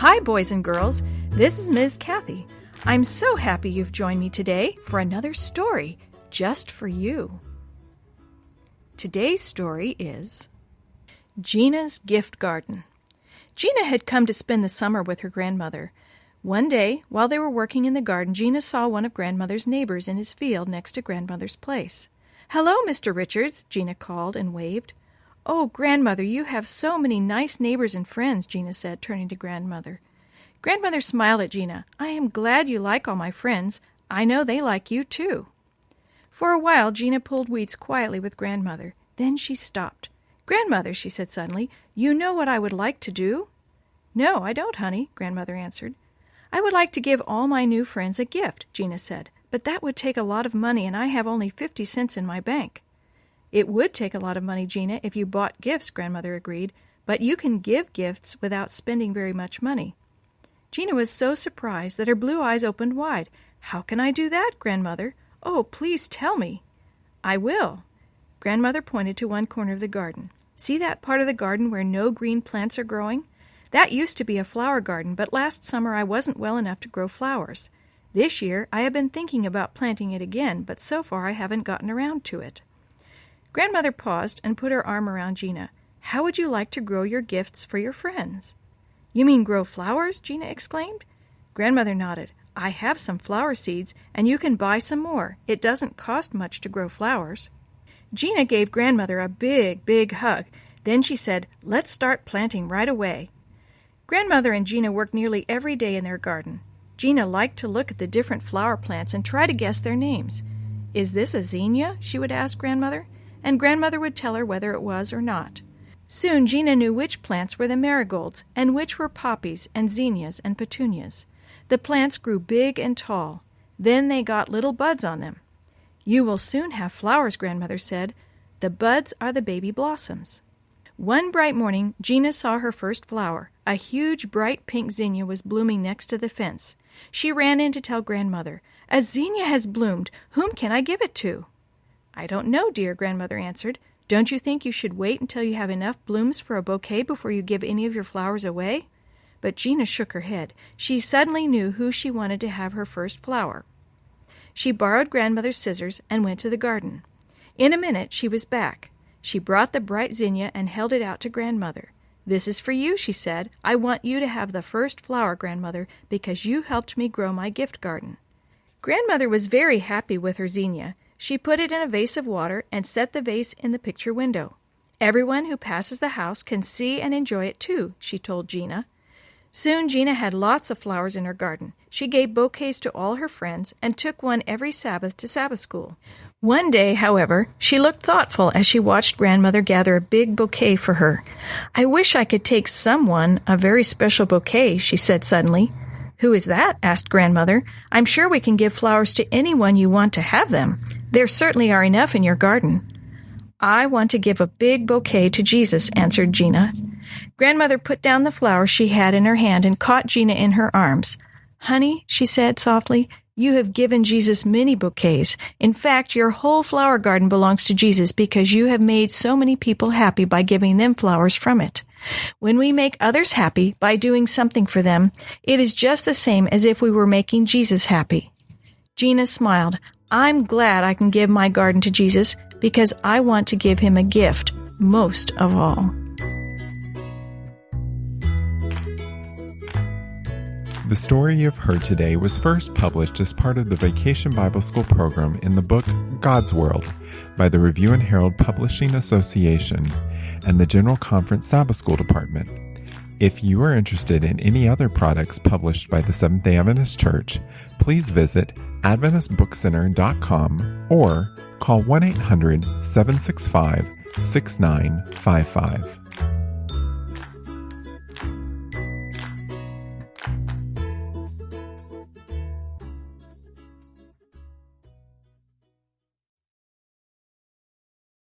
Hi, boys and girls. This is Ms. Kathy. I'm so happy you've joined me today for another story just for you. Today's story is Gina's Gift Garden. Gina had come to spend the summer with her grandmother. One day, while they were working in the garden, Gina saw one of grandmother's neighbors in his field next to grandmother's place. "Hello, Mr. Richards," Gina called and waved. "Oh, grandmother, you have so many nice neighbors and friends," Gina said, turning to grandmother. Grandmother smiled at Gina. "I am glad you like all my friends. I know they like you, too." For a while, Gina pulled weeds quietly with grandmother. Then she stopped. "Grandmother," she said suddenly, "you know what I would like to do?" "No, I don't, honey," grandmother answered. "I would like to give all my new friends a gift," Gina said, "but that would take a lot of money, and I have only 50 cents in my bank." "It would take a lot of money, Gina, if you bought gifts," grandmother agreed, "but you can give gifts without spending very much money." Gina was so surprised that her blue eyes opened wide. "How can I do that, grandmother? Oh, please tell me." "I will." Grandmother pointed to one corner of the garden. "See that part of the garden where no green plants are growing? That used to be a flower garden, but last summer I wasn't well enough to grow flowers. This year I have been thinking about planting it again, but so far I haven't gotten around to it." Grandmother paused and put her arm around Gina. "How would you like to grow your gifts for your friends?" "You mean grow flowers?" Gina exclaimed. Grandmother nodded. "I have some flower seeds, and you can buy some more. It doesn't cost much to grow flowers." Gina gave grandmother a big, big hug. Then she said, "Let's start planting right away." Grandmother and Gina worked nearly every day in their garden. Gina liked to look at the different flower plants and try to guess their names. "Is this a zinnia?" she would ask grandmother, and grandmother would tell her whether it was or not. Soon Gina knew which plants were the marigolds and which were poppies and zinnias and petunias. The plants grew big and tall. Then they got little buds on them. "You will soon have flowers," grandmother said. "The buds are the baby blossoms." One bright morning, Gina saw her first flower. A huge, bright pink zinnia was blooming next to the fence. She ran in to tell grandmother, "A zinnia has bloomed. Whom can I give it to?" "I don't know, dear," grandmother answered. "Don't you think you should wait until you have enough blooms for a bouquet before you give any of your flowers away?" But Gina shook her head. She suddenly knew who she wanted to have her first flower. She borrowed grandmother's scissors and went to the garden. In a minute she was back. She brought the bright zinnia and held it out to grandmother. "This is for you," she said. "I want you to have the first flower, grandmother, because you helped me grow my gift garden." Grandmother was very happy with her zinnia. She put it in a vase of water and set the vase in the picture window. "Everyone who passes the house can see and enjoy it too," she told Gina. Soon Gina had lots of flowers in her garden. She gave bouquets to all her friends and took one every Sabbath to Sabbath school. One day, however, she looked thoughtful as she watched grandmother gather a big bouquet for her. "I wish I could take someone a very special bouquet," she said suddenly. "Who is that?" asked grandmother. "I'm sure we can give flowers to anyone you want to have them. There certainly are enough in your garden." "I want to give a big bouquet to Jesus," answered Gina. Grandmother put down the flower she had in her hand and caught Gina in her arms. "Honey," she said softly, "you have given Jesus many bouquets. In fact, your whole flower garden belongs to Jesus because you have made so many people happy by giving them flowers from it. When we make others happy by doing something for them, it is just the same as if we were making Jesus happy." Gina smiled. "I'm glad I can give my garden to Jesus because I want to give him a gift most of all." The story you've heard today was first published as part of the Vacation Bible School program in the book God's World by the Review and Herald Publishing Association and the General Conference Sabbath School Department. If you are interested in any other products published by the Seventh-day Adventist Church, please visit AdventistBookCenter.com or call 1-800-765-6955.